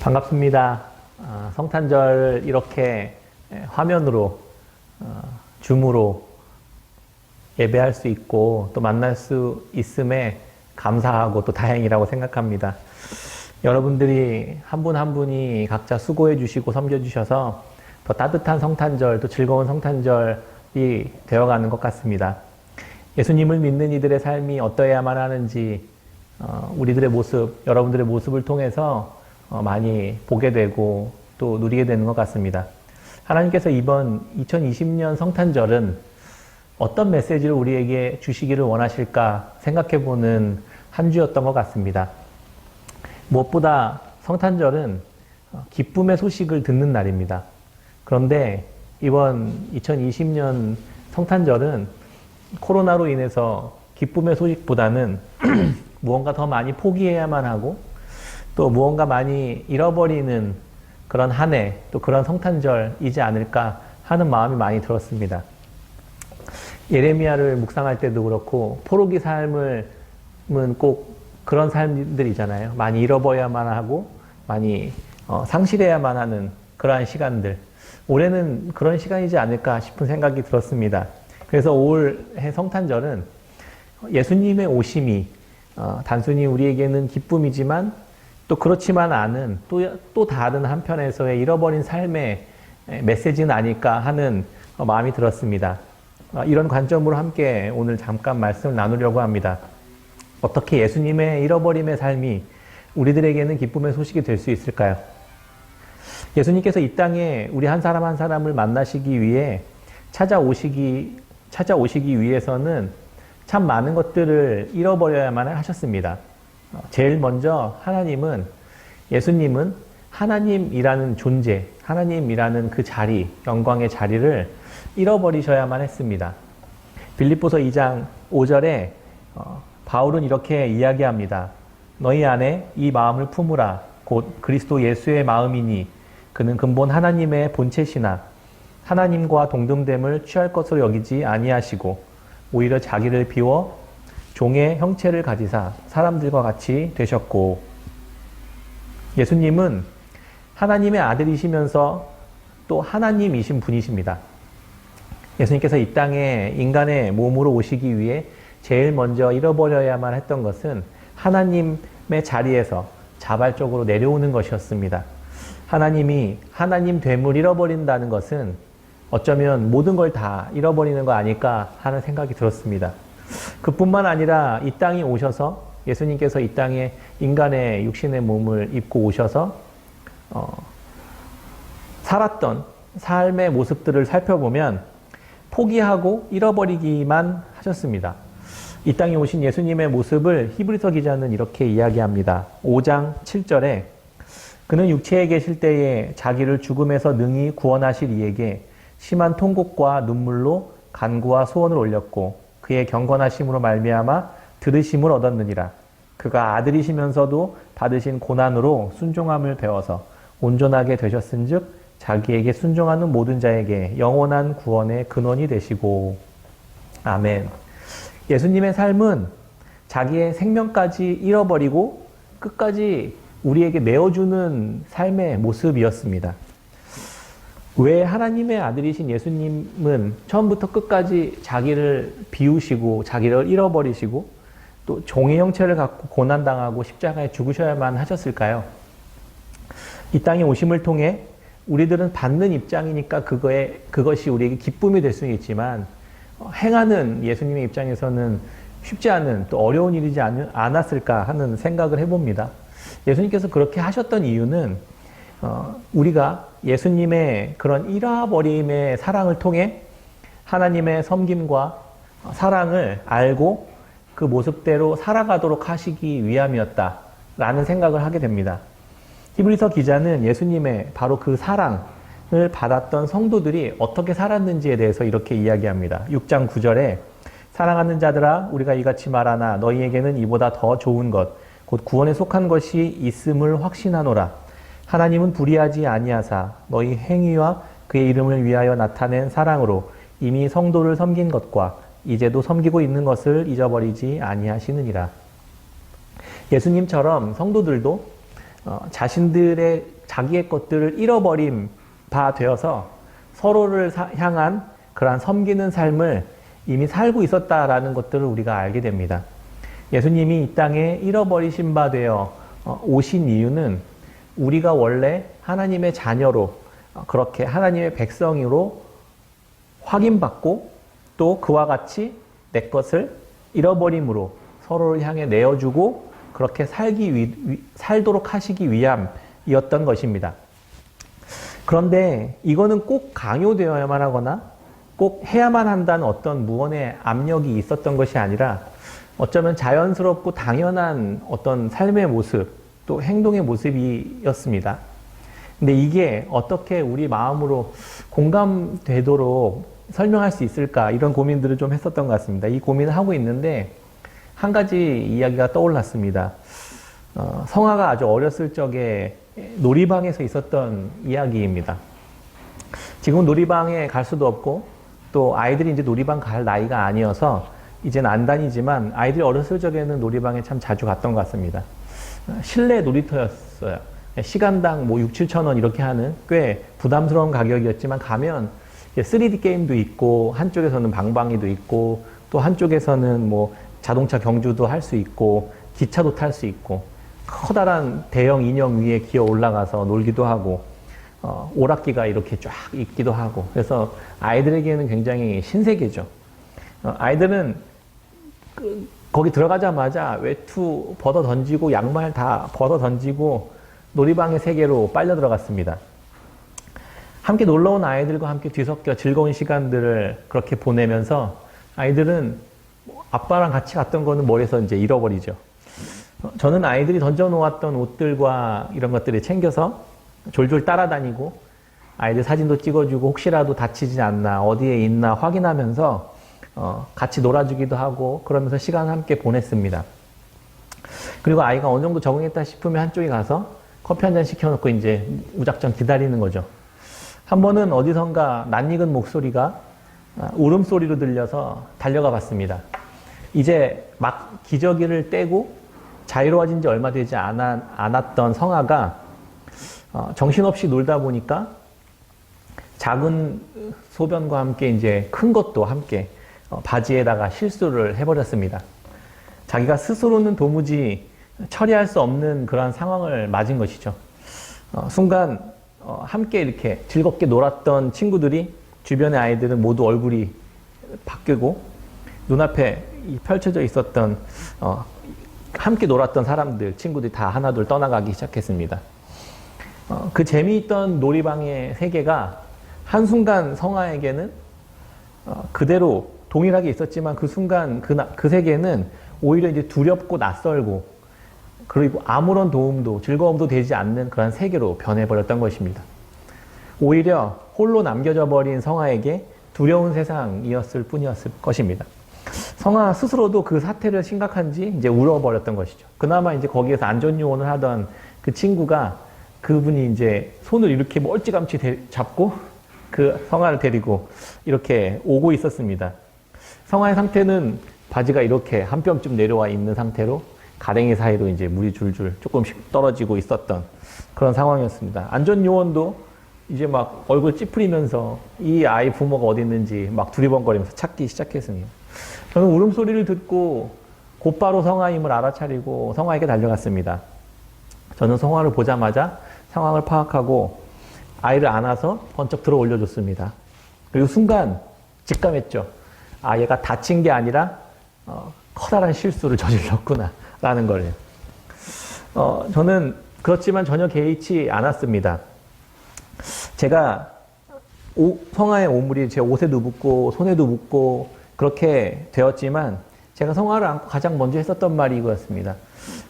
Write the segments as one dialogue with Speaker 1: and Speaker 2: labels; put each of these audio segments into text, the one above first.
Speaker 1: 반갑습니다. 성탄절 이렇게 화면으로, 줌으로 예배할 수 있고 또 만날 수 있음에 감사하고 또 다행이라고 생각합니다. 여러분들이 한 분 한 분이 각자 수고해 주시고 섬겨 주셔서 더 따뜻한 성탄절, 또 즐거운 성탄절이 되어가는 것 같습니다. 예수님을 믿는 이들의 삶이 어떠해야만 하는지 우리들의 모습, 여러분들의 모습을 통해서 많이 보게 되고 또 누리게 되는 것 같습니다. 하나님께서 이번 2020년 성탄절은 어떤 메시지를 우리에게 주시기를 원하실까 생각해보는 한 주였던 것 같습니다. 무엇보다 성탄절은 기쁨의 소식을 듣는 날입니다. 그런데 이번 2020년 성탄절은 코로나로 인해서 기쁨의 소식보다는 무언가 더 많이 포기해야만 하고 또 무언가 많이 잃어버리는 그런 한 해, 또 그런 성탄절이지 않을까 하는 마음이 많이 들었습니다. 예레미야를 묵상할 때도 그렇고 포로기 삶은 꼭 그런 삶들이잖아요. 많이 잃어버려야만 하고 많이 상실해야만 하는 그러한 시간들. 올해는 그런 시간이지 않을까 싶은 생각이 들었습니다. 그래서 올해 성탄절은 예수님의 오심이 단순히 우리에게는 기쁨이지만 또 그렇지만 않은 또 다른 한편에서의 잃어버린 삶의 메시지는 아닐까 하는 마음이 들었습니다. 이런 관점으로 함께 오늘 잠깐 말씀을 나누려고 합니다. 어떻게 예수님의 잃어버림의 삶이 우리들에게는 기쁨의 소식이 될 수 있을까요? 예수님께서 이 땅에 우리 한 사람 한 사람을 만나시기 위해 찾아오시기 위해서는 참 많은 것들을 잃어버려야만 하셨습니다. 제일 먼저 예수님은 하나님이라는 존재, 하나님이라는 그 자리, 영광의 자리를 잃어버리셔야만 했습니다. 빌립보서 2장 5절에 바울은 이렇게 이야기합니다. 너희 안에 이 마음을 품으라. 곧 그리스도 예수의 마음이니 그는 근본 하나님의 본체시나 하나님과 동등됨을 취할 것으로 여기지 아니하시고 오히려 자기를 비워 종의 형체를 가지사 사람들과 같이 되셨고, 예수님은 하나님의 아들이시면서 또 하나님이신 분이십니다. 예수님께서 이 땅에 인간의 몸으로 오시기 위해 제일 먼저 잃어버려야만 했던 것은 하나님의 자리에서 자발적으로 내려오는 것이었습니다. 하나님이 하나님 됨을 잃어버린다는 것은 어쩌면 모든 걸 다 잃어버리는 거 아닐까 하는 생각이 들었습니다. 그뿐만 아니라 이 땅에 오셔서 예수님께서 이 땅에 인간의 육신의 몸을 입고 오셔서 살았던 삶의 모습들을 살펴보면 포기하고 잃어버리기만 하셨습니다. 이 땅에 오신 예수님의 모습을 히브리서 기자는 이렇게 이야기합니다. 5장 7절에 그는 육체에 계실 때에 자기를 죽음에서 능히 구원하실 이에게 심한 통곡과 눈물로 간구와 소원을 올렸고 그의 경건하심으로 말미암아 들으심을 얻었느니라. 그가 아들이시면서도 받으신 고난으로 순종함을 배워서 온전하게 되셨은즉 자기에게 순종하는 모든 자에게 영원한 구원의 근원이 되시고. 아멘. 예수님의 삶은 자기의 생명까지 잃어버리고 끝까지 우리에게 내어주는 삶의 모습이었습니다. 왜 하나님의 아들이신 예수님은 처음부터 끝까지 자기를 비우시고 자기를 잃어버리시고 또 종의 형체를 갖고 고난당하고 십자가에 죽으셔야만 하셨을까요? 이 땅에 오심을 통해 우리들은 받는 입장이니까 그것이 우리에게 기쁨이 될 수는 있지만 행하는 예수님의 입장에서는 쉽지 않은 또 어려운 일이지 않았을까 하는 생각을 해봅니다. 예수님께서 그렇게 하셨던 이유는 우리가 예수님의 그런 잃어버림의 사랑을 통해 하나님의 섬김과 사랑을 알고 그 모습대로 살아가도록 하시기 위함이었다라는 생각을 하게 됩니다. 히브리서 기자는 예수님의 바로 그 사랑을 받았던 성도들이 어떻게 살았는지에 대해서 이렇게 이야기합니다. 6장 9절에 사랑하는 자들아 우리가 이같이 말하나 너희에게는 이보다 더 좋은 것 곧 구원에 속한 것이 있음을 확신하노라. 하나님은 불의하지 아니하사 너희 행위와 그의 이름을 위하여 나타낸 사랑으로 이미 성도를 섬긴 것과 이제도 섬기고 있는 것을 잊어버리지 아니하시느니라. 예수님처럼 성도들도 자기의 것들을 잃어버린 바 되어서 서로를 향한 그러한 섬기는 삶을 이미 살고 있었다라는 것들을 우리가 알게 됩니다. 예수님이 이 땅에 잃어버리신 바 되어 오신 이유는 우리가 원래 하나님의 자녀로 그렇게 하나님의 백성으로 확인받고 또 그와 같이 내 것을 잃어버림으로 서로를 향해 내어주고 그렇게 살도록 하시기 위함이었던 것입니다. 그런데 이거는 꼭 강요되어야만 하거나 꼭 해야만 한다는 어떤 무언의 압력이 있었던 것이 아니라 어쩌면 자연스럽고 당연한 어떤 삶의 모습 또 행동의 모습이었습니다. 근데 이게 어떻게 우리 마음으로 공감되도록 설명할 수 있을까 이런 고민들을 좀 했었던 것 같습니다. 이 고민을 하고 있는데 한 가지 이야기가 떠올랐습니다. 성화가 아주 어렸을 적에 놀이방에서 있었던 이야기입니다. 지금 놀이방에 갈 수도 없고 또 아이들이 이제 놀이방 갈 나이가 아니어서 이제는 안 다니지만 아이들이 어렸을 적에는 놀이방에 참 자주 갔던 것 같습니다. 실내 놀이터였어요. 시간당 뭐 6, 7천 원 이렇게 하는 꽤 부담스러운 가격이었지만 가면 3D 게임도 있고 한쪽에서는 방방이도 있고 또 한쪽에서는 뭐 자동차 경주도 할 수 있고 기차도 탈 수 있고 커다란 대형 인형 위에 기어 올라가서 놀기도 하고 오락기가 이렇게 쫙 있기도 하고 그래서 아이들에게는 굉장히 신세계죠. 아이들은 거기 들어가자마자 외투 벗어 던지고 양말 다 벗어 던지고 놀이방의 세계로 빨려 들어갔습니다. 함께 놀러 온 아이들과 함께 뒤섞여 즐거운 시간들을 그렇게 보내면서 아이들은 아빠랑 같이 갔던 거는 머리에서 이제 잃어버리죠. 저는 아이들이 던져놓았던 옷들과 이런 것들을 챙겨서 졸졸 따라다니고 아이들 사진도 찍어주고 혹시라도 다치지 않나 어디에 있나 확인하면서 같이 놀아주기도 하고 그러면서 시간을 함께 보냈습니다. 그리고 아이가 어느 정도 적응했다 싶으면 한쪽에 가서 커피 한 잔 시켜놓고 이제 무작정 기다리는 거죠. 한 번은 어디선가 낯익은 목소리가 울음소리로 들려서 달려가 봤습니다. 이제 막 기저귀를 떼고 자유로워진 지 얼마 되지 않았던 성아가 정신없이 놀다 보니까 작은 소변과 함께 이제 큰 것도 함께 바지에다가 실수를 해버렸습니다. 자기가 스스로는 도무지 처리할 수 없는 그러한 상황을 맞은 것이죠. 순간 함께 이렇게 즐겁게 놀았던 친구들이 주변의 아이들은 모두 얼굴이 바뀌고 눈앞에 펼쳐져 있었던 함께 놀았던 사람들, 친구들이 다 하나둘 떠나가기 시작했습니다. 그 재미있던 놀이방의 세계가 한순간 성아에게는 그대로 동일하게 있었지만 그 순간 그 세계는 오히려 이제 두렵고 낯설고 그리고 아무런 도움도 즐거움도 되지 않는 그런 세계로 변해버렸던 것입니다. 오히려 홀로 남겨져 버린 성아에게 두려운 세상이었을 뿐이었을 것입니다. 성아 스스로도 그 사태를 심각한지 이제 울어버렸던 것이죠. 그나마 이제 거기에서 안전요원을 하던 그 친구가 그분이 이제 손을 이렇게 멀찌감치 잡고 그 성아를 데리고 이렇게 오고 있었습니다. 성아의 상태는 바지가 이렇게 한 뼘쯤 내려와 있는 상태로 가랭이 사이로 이제 물이 줄줄 조금씩 떨어지고 있었던 그런 상황이었습니다. 안전요원도 이제 막 얼굴 찌푸리면서 이 아이 부모가 어디 있는지 막 두리번거리면서 찾기 시작했습니다. 저는 울음소리를 듣고 곧바로 성아임을 알아차리고 성아에게 달려갔습니다. 저는 성아를 보자마자 상황을 파악하고 아이를 안아서 번쩍 들어 올려줬습니다. 그리고 순간 직감했죠. 아, 얘가 다친 게 아니라 커다란 실수를 저질렀구나 라는 거예요. 저는 그렇지만 전혀 개의치 않았습니다. 제가 성아의 오물이 제 옷에도 묻고 손에도 묻고 그렇게 되었지만 제가 성아를 안고 가장 먼저 했었던 말이 이거였습니다.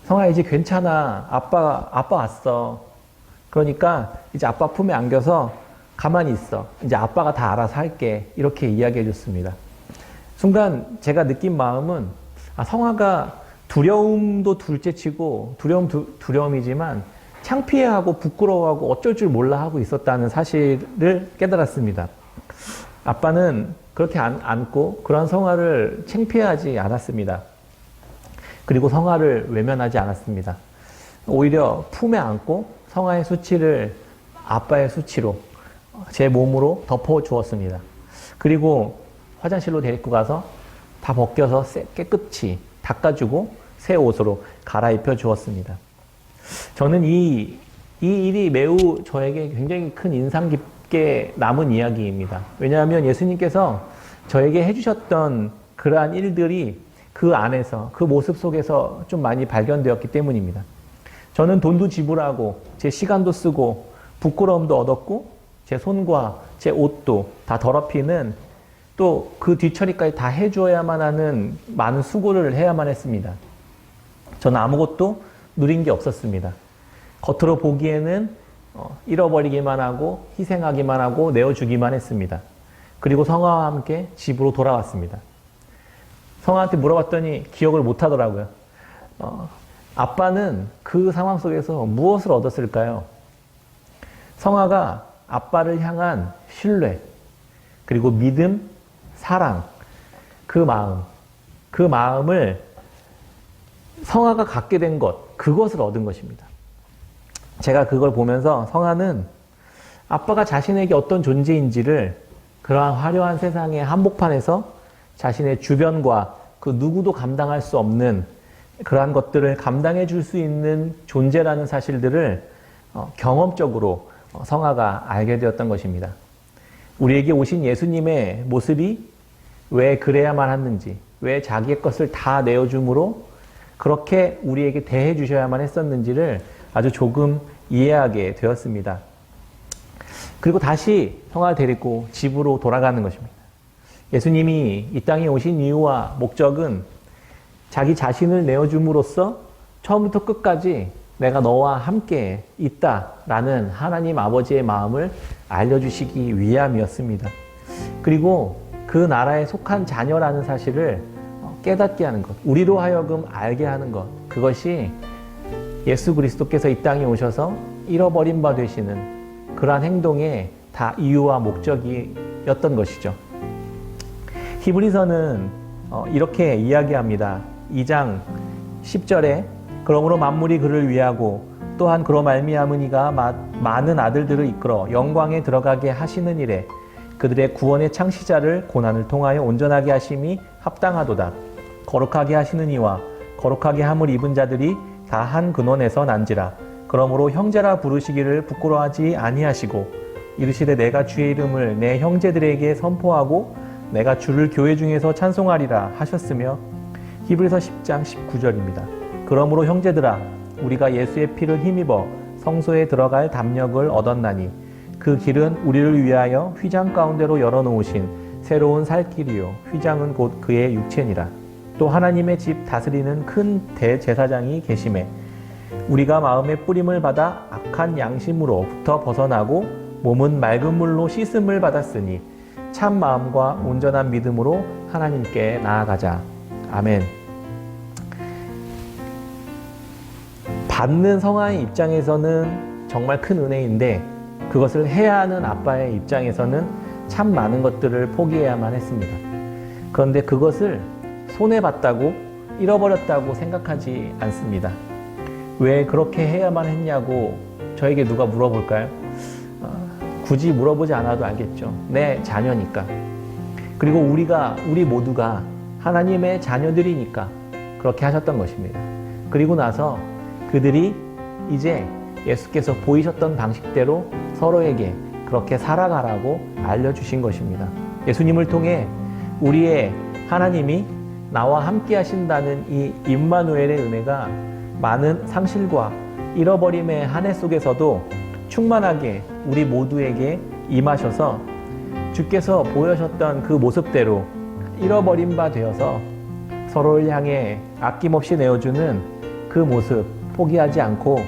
Speaker 1: 성아 이제 괜찮아. 아빠 왔어. 그러니까 이제 아빠 품에 안겨서 가만히 있어. 이제 아빠가 다 알아서 할게. 이렇게 이야기해 줬습니다. 순간 제가 느낀 마음은 성아가 두려움도 둘째치고 두려움이지만 창피해하고 부끄러워하고 어쩔 줄 몰라 하고 있었다는 사실을 깨달았습니다. 아빠는 그렇게 안고 그런 성아를 창피하지 않았습니다. 그리고 성아를 외면하지 않았습니다. 오히려 품에 안고 성화의 수치를 아빠의 수치로 제 몸으로 덮어주었습니다. 그리고 화장실로 데리고 가서 다 벗겨서 깨끗이 닦아주고 새 옷으로 갈아입혀 주었습니다. 저는 이 일이 매우 저에게 굉장히 큰 인상 깊게 남은 이야기입니다. 왜냐하면 예수님께서 저에게 해주셨던 그러한 일들이 그 안에서, 그 모습 속에서 좀 많이 발견되었기 때문입니다. 저는 돈도 지불하고 제 시간도 쓰고 부끄러움도 얻었고 제 손과 제 옷도 다 더럽히는, 또 그 뒤처리까지 다 해줘야만 하는 많은 수고를 해야만 했습니다. 저는 아무것도 누린 게 없었습니다. 겉으로 보기에는 잃어버리기만 하고 희생하기만 하고 내어주기만 했습니다. 그리고 성화와 함께 집으로 돌아왔습니다. 성화한테 물어봤더니 기억을 못 하더라고요. 아빠는 그 상황 속에서 무엇을 얻었을까요? 성화가 아빠를 향한 신뢰, 그리고 믿음, 사랑, 그 마음을 성화가 갖게 된 것, 그것을 얻은 것입니다. 제가 그걸 보면서 성화는 아빠가 자신에게 어떤 존재인지를 그러한 화려한 세상의 한복판에서 자신의 주변과 그 누구도 감당할 수 없는 그러한 것들을 감당해 줄 수 있는 존재라는 사실들을 경험적으로 성화가 알게 되었던 것입니다. 우리에게 오신 예수님의 모습이 왜 그래야만 했는지, 왜 자기의 것을 다 내어줌으로 그렇게 우리에게 대해 주셔야만 했었는지를 아주 조금 이해하게 되었습니다. 그리고 다시 성화를 데리고 집으로 돌아가는 것입니다. 예수님이 이 땅에 오신 이유와 목적은 자기 자신을 내어줌으로써 처음부터 끝까지 내가 너와 함께 있다라는 하나님 아버지의 마음을 알려주시기 위함이었습니다. 그리고 그 나라에 속한 자녀라는 사실을 깨닫게 하는 것, 우리로 하여금 알게 하는 것, 그것이 예수 그리스도께서 이 땅에 오셔서 잃어버린 바 되시는 그러한 행동의 다 이유와 목적이었던 것이죠. 히브리서는 이렇게 이야기합니다. 2장 10절에 그러므로 만물이 그를 위하고 또한 그로 말미암은 이가 많은 아들들을 이끌어 영광에 들어가게 하시는 일에 그들의 구원의 창시자를 고난을 통하여 온전하게 하심이 합당하도다. 거룩하게 하시는 이와 거룩하게 함을 입은 자들이 다 한 근원에서 난지라. 그러므로 형제라 부르시기를 부끄러워하지 아니하시고 이르시되 내가 주의 이름을 내 형제들에게 선포하고 내가 주를 교회 중에서 찬송하리라 하셨으며, 히브리서 10장 19절입니다. 그러므로 형제들아 우리가 예수의 피를 힘입어 성소에 들어갈 담력을 얻었나니 그 길은 우리를 위하여 휘장 가운데로 열어놓으신 새로운 살 길이요 휘장은 곧 그의 육체니라. 또 하나님의 집 다스리는 큰 대제사장이 계심에 우리가 마음의 뿌림을 받아 악한 양심으로부터 벗어나고 몸은 맑은 물로 씻음을 받았으니 참 마음과 온전한 믿음으로 하나님께 나아가자. 아멘. 받는 성화의 입장에서는 정말 큰 은혜인데 그것을 해야 하는 아빠의 입장에서는 참 많은 것들을 포기해야만 했습니다. 그런데 그것을 손해봤다고 잃어버렸다고 생각하지 않습니다. 왜 그렇게 해야만 했냐고 저에게 누가 물어볼까요? 굳이 물어보지 않아도 알겠죠. 내 자녀니까. 그리고 우리 모두가 하나님의 자녀들이니까 그렇게 하셨던 것입니다. 그리고 나서 그들이 이제 예수께서 보이셨던 방식대로 서로에게 그렇게 살아가라고 알려주신 것입니다. 예수님을 통해 우리의 하나님이 나와 함께 하신다는 이 임마누엘의 은혜가 많은 상실과 잃어버림의 한 해 속에서도 충만하게 우리 모두에게 임하셔서 주께서 보여셨던 그 모습대로 잃어버린 바 되어서 서로를 향해 아낌없이 내어주는 그 모습 포기하지 않고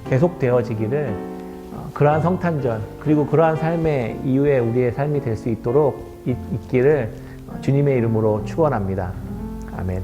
Speaker 1: 계속 되어지기를, 그러한 성탄절 그리고 그러한 삶의 이후에 우리의 삶이 될 수 있도록 있기를 주님의 이름으로 축원합니다. 아멘.